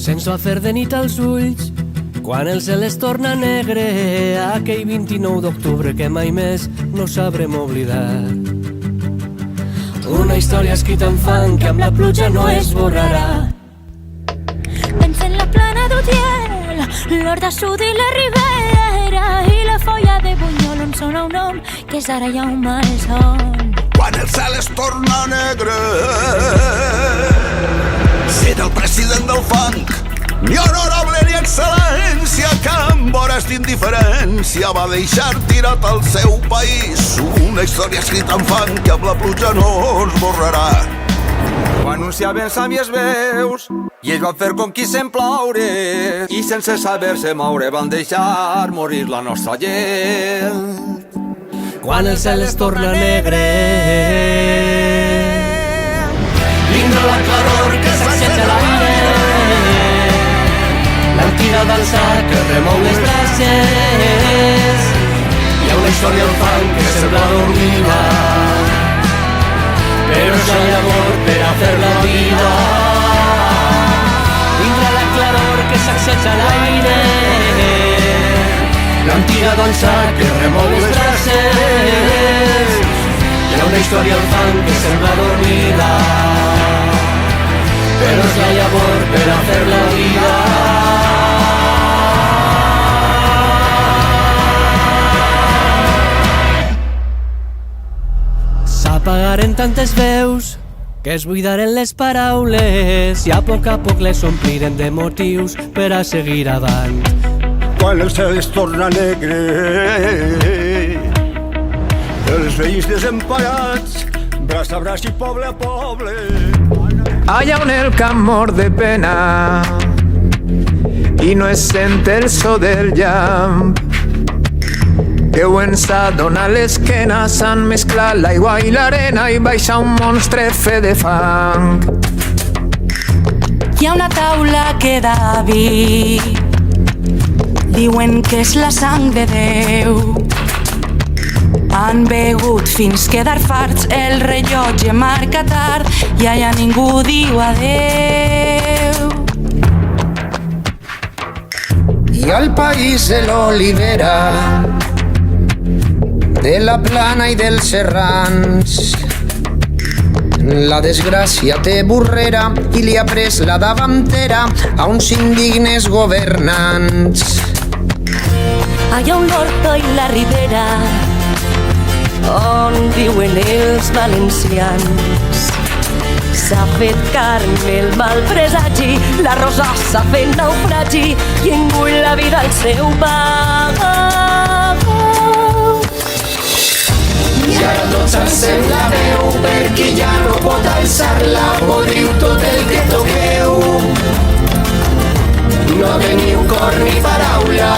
Se'ns va fer de nit als ulls quan el cel es torna negre, aquell 29 d'octubre que mai més no sabrem oblidar. Una història escrita en fang que amb la pluja no es borrarà. Pensa en la plana d'Utiel, l'Horta Sud i la Ribera i la folla de Bunyol on sona un nom que és ara ja un malson. Quan el cel es torna negre, ser el president del funk, ni honorable ni excel·lència, que amb hores d'indiferència va deixar tirat al seu país. Una història escrita en fang que amb la pluja no es borrarà. Ho anunciaven sàvies veus i ells van fer com qui sent ploure i sense saber-se moure van deixar morir la nostra gent. Quan el cel es torna negre, vindrà la claror que s'aixeca a l'aire, l'antira del sac que remou les brases. Hi ha una història al fang que sembla dormida, però ja hi ha amor per a fer la vida. Vindrà la claror que s'aixeca a l'aire, l'antira del sac que remou les brases. Hi ha una història al fang que sembla dormida, però ja hi ha amor per a fer la vida. S'apagaren tantes veus que es buidaren les paraules i a poc les ompliren de motius per a seguir avant. Quan el cel es torna negre, els veïns desemparats, braç a braç i poble a poble. Allá on el camp mor de pena i no es sent el so del llamp, Déu ens ha donat l'esquena, s'han mesclat l'aigua i l'arena i baixa un monstre fe de fang. Hi ha una taula que David diuen que és la sang de Déu. Han begut fins quedar farts, el rellotge marca tard i allà ningú diu adeu. I al país de l'olivera, de la plana i dels serrans, la desgràcia té burrera i li ha pres la davantera a uns indignes governants. Allà on l'Horta i la Ribera, on viuen els valencians, s'ha fet carn el mal presagi, la rosa s'ha fet naufragi i engull la vida al seu pas. I ara tots alcem la veu perquè ja no pot alçar-la, podriu tot el que toqueu. No teniu cor ni paraula,